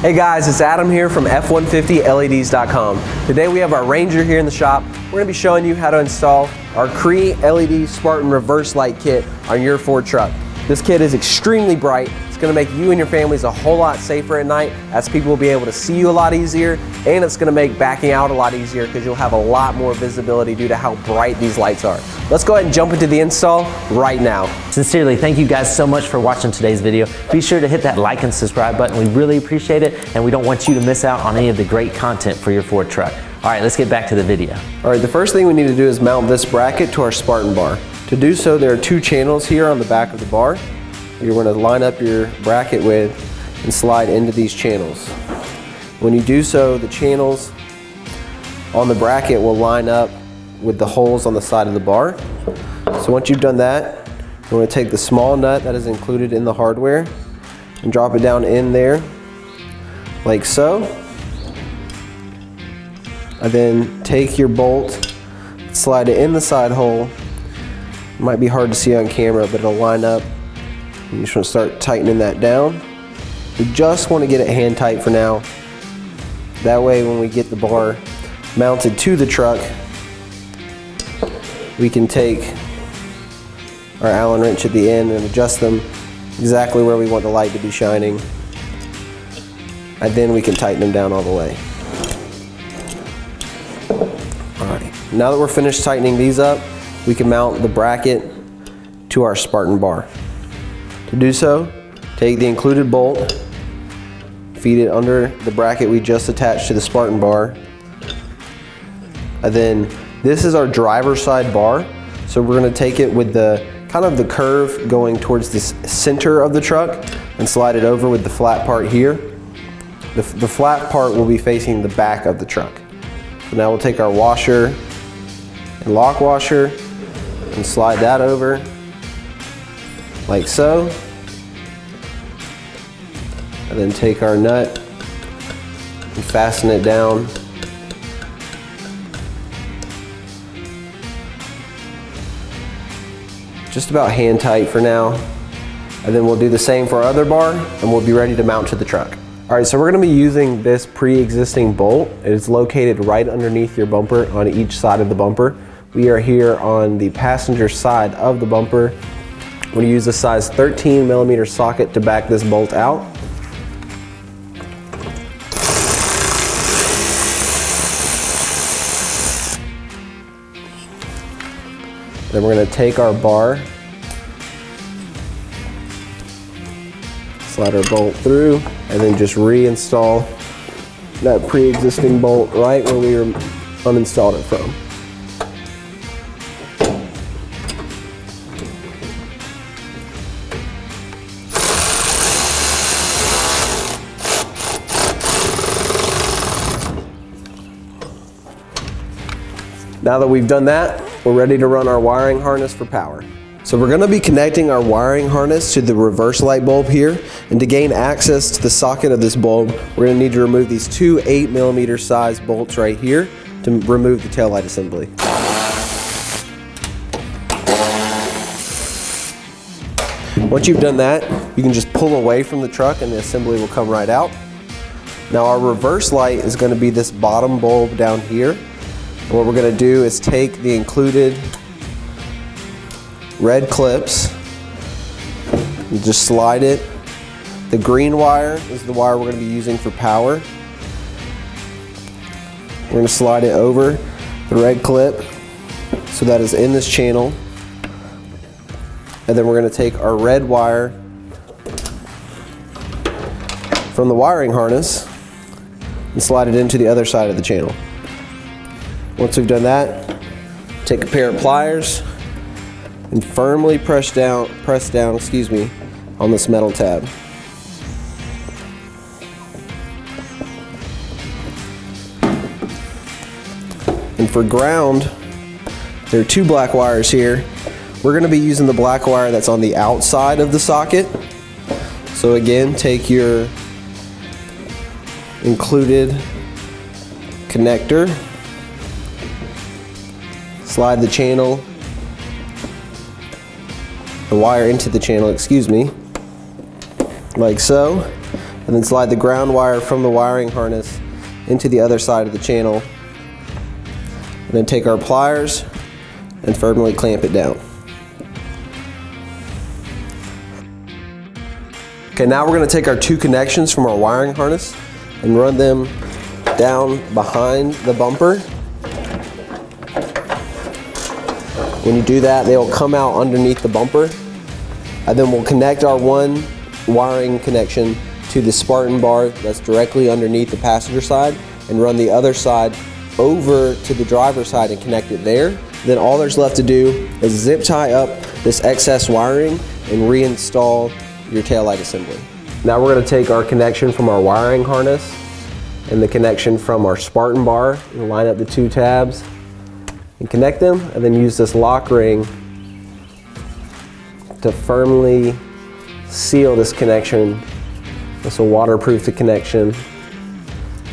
Hey guys, it's Adam here from F150LEDs.com. Today we have our Ranger here in the shop. We're going to be showing you how to install our CREE LED Spartan reverse light kit on your Ford truck. This kit is extremely bright. It's going to make you and your families a whole lot safer at night, as people will be able to see you a lot easier, and it's going to make backing out a lot easier because you'll have a lot more visibility due to how bright these lights are. Let's go ahead and jump into the install right now. Sincerely, thank you guys so much for watching today's video. Be sure to hit that like and subscribe button. We really appreciate it, and we don't want you to miss out on any of the great content for your Ford truck. All right, let's get back to the video. All right, the first thing we need to do is mount this bracket to our Spartan bar. To do so, there are two channels here on the back of the bar. You're going to line up your bracket with and slide into these channels. When you do so, the channels on the bracket will line up with the holes on the side of the bar. So once you've done that, you're going to take the small nut that is included in the hardware and drop it down in there like so. And then take your bolt, slide it in the side hole. It might be hard to see on camera, but it'll line up. You just want to start tightening that down. We just want to get it hand tight for now. That way when we get the bar mounted to the truck, we can take our Allen wrench at the end and adjust them exactly where we want the light to be shining. And then we can tighten them down all the way. Alright, now that we're finished tightening these up, we can mount the bracket to our Spartan bar. To do so, take the included bolt, feed it under the bracket we just attached to the Spartan bar, and then this is our driver's side bar, so we're going to take it with the kind of the curve going towards the center of the truck and slide it over with the flat part here. The flat part will be facing the back of the truck. So now we'll take our washer and lock washer and slide that over like so, and then take our nut and fasten it down just about hand tight for now, and then we'll do the same for our other bar and we'll be ready to mount to the truck. Alright, so we're going to be using this pre-existing bolt. It is located right underneath your bumper on each side of the bumper. We are here on the passenger side of the bumper. We're going to use a size 13mm socket to back this bolt out. Then we're going to take our bar, slide our bolt through, and then just reinstall that pre-existing bolt right where we uninstalled it from. Now that we've done that, we're ready to run our wiring harness for power. So we're going to be connecting our wiring harness to the reverse light bulb here, and to gain access to the socket of this bulb, we're going to need to remove these two 8mm size bolts right here to remove the taillight assembly. Once you've done that, you can just pull away from the truck and the assembly will come right out. Now our reverse light is going to be this bottom bulb down here. What we're going to do is take the included red clips and just slide it. The green wire is the wire we're going to be using for power. We're going to slide it over the red clip so that is in this channel. And then we're going to take our red wire from the wiring harness and slide it into the other side of the channel. Once we've done that, take a pair of pliers and firmly press down, on this metal tab. And for ground, there are two black wires here. We're going to be using the black wire that's on the outside of the socket. So again, take your included connector, slide the wire into the channel, like so, and then slide the ground wire from the wiring harness into the other side of the channel. And then take our pliers and firmly clamp it down. Okay, now we're going to take our 2 connections from our wiring harness and run them down behind the bumper. When you do that, they will come out underneath the bumper. And then we'll connect our 1 wiring connection to the Spartan bar that's directly underneath the passenger side and run the other side over to the driver's side and connect it there. Then all there's left to do is zip tie up this excess wiring and reinstall your taillight assembly. Now we're going to take our connection from our wiring harness and the connection from our Spartan bar and line up the 2 tabs and connect them, and then use this lock ring to firmly seal this connection. This will waterproof the connection,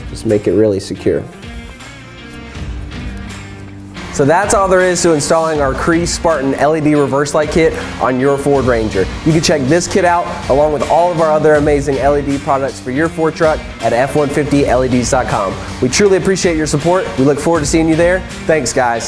just make it really secure. So that's all there is to installing our CREE Spartan LED reverse light kit on your Ford Ranger. You can check this kit out along with all of our other amazing LED products for your Ford truck at f150leds.com. We truly appreciate your support. We look forward to seeing you there. Thanks, guys.